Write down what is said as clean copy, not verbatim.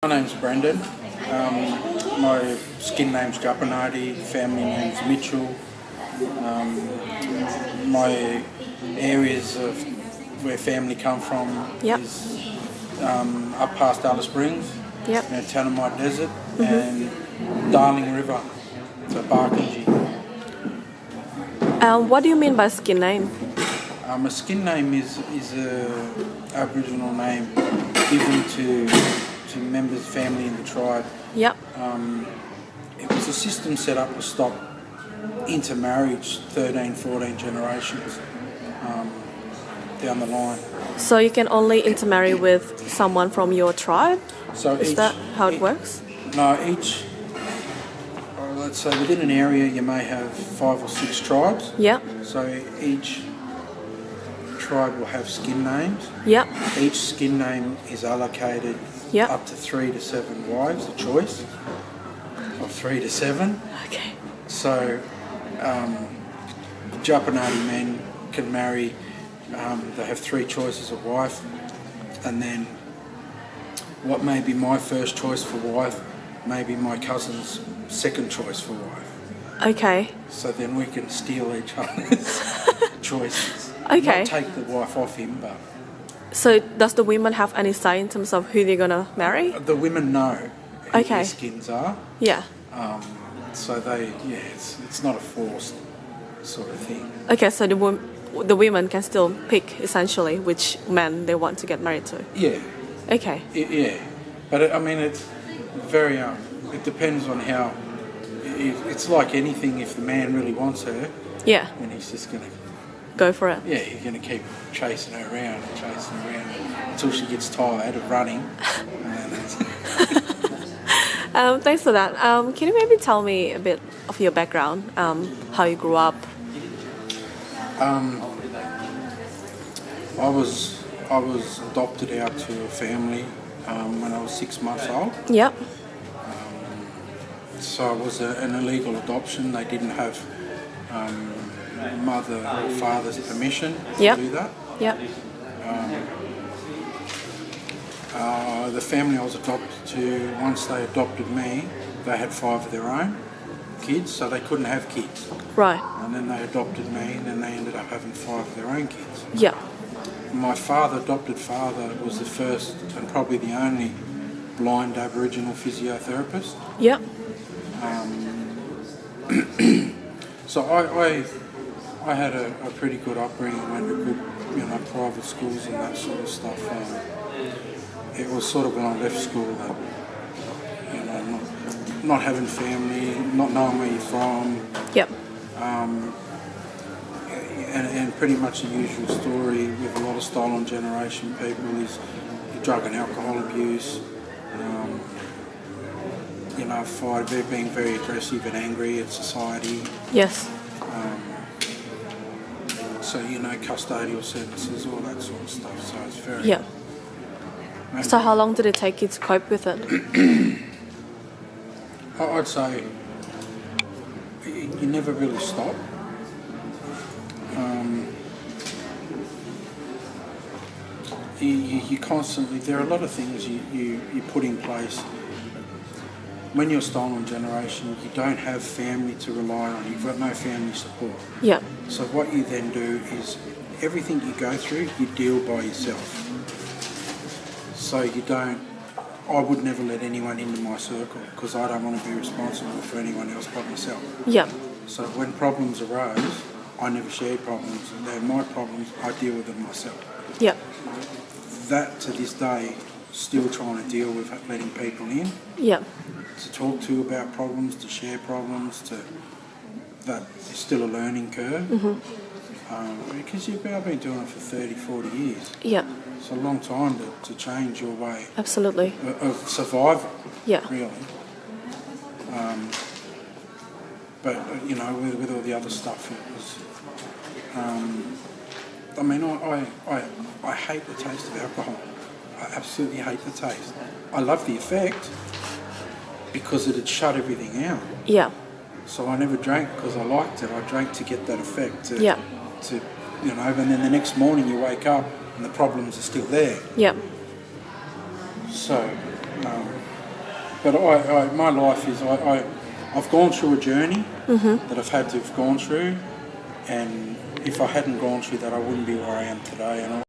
My name's Brendan. My skin name's Japanati, family name's Mitchell. My areas of where family come from is up past Alice Springs, Tanamite Desert, and Darling River, so Barkindji. What do you mean by skin name? A skin name is a Aboriginal name given to members, family in the tribe. Yep. It was a system set up to stop intermarriage 13, 14 generations down the line. So you can only intermarry with someone from your tribe? So is that how it works? No, let's say within an area you may have 5 or 6 tribes. Yep. So each tribe will have skin names. Yep. Each skin name is allocated up to 3 to 7 wives, a choice of 3 to 7. Okay. So Japanati men can marry, they have 3 choices of wife, and then what may be my first choice for wife may be my cousin's second choice for wife. Okay. So then we can steal each other's choices. Okay. Not take the wife off him, but... So does the women have any say in terms of who they're going to marry? The women know who their skins are. Yeah. So it's not a forced sort of thing. Okay, so the women can still pick essentially which man they want to get married to. Yeah. Okay. Yeah, but it's very it depends on how. It's like anything. If the man really wants her, then he's just gonna go for it. Yeah, you're gonna keep chasing her around until she gets tired of running. Thanks for that. Can you maybe tell me a bit of your background, how you grew up? I was adopted out to a family when I was 6 months old. Yep. So it was an illegal adoption. They didn't have mother or father's permission to do that. Yep. The family I was adopted to, once they adopted me, they had 5 of their own kids, so they couldn't have kids. Right. And then they adopted me, and then they ended up having 5 of their own kids. Yeah. My adopted father, was the first and probably the only blind Aboriginal physiotherapist. Yep. So I had a pretty good upbringing, went to good, private schools and that sort of stuff. It was sort of when I left school that, not having family, not knowing where you're from. Yep. And pretty much the usual story with a lot of stolen generation people is drug and alcohol abuse, being very aggressive and angry at society. Yes. So, custodial sentences, all that sort of stuff. So it's very... Yeah. So how long did it take you to cope with it? I'd say you never really stop. You constantly, there are a lot of things you put in place. When you're stolen generation, you don't have family to rely on. You've got no family support. Yeah. So what you then do is everything you go through, you deal by yourself. So I would never let anyone into my circle because I don't want to be responsible for anyone else but myself. Yeah. So when problems arose, I never shared problems. They're my problems, I deal with them myself. Yeah. That to this day, still trying to deal with letting people in. Yeah. To talk to about problems, to share problems, that is still a learning curve. Mm-hmm. Because I've been doing it for 30, 40 years. Yeah. It's a long time to change your way. Absolutely. Of survival. Yeah. Really. But with all the other stuff, it was. I hate the taste of alcohol. I absolutely hate the taste. I love the effect because it had shut everything out. Yeah. So I never drank because I liked it. I drank to get that effect. And then the next morning you wake up and the problems are still there. Yeah. So But my life is I've gone through a journey that I've had to have gone through, and if I hadn't gone through that, I wouldn't be where I am today. And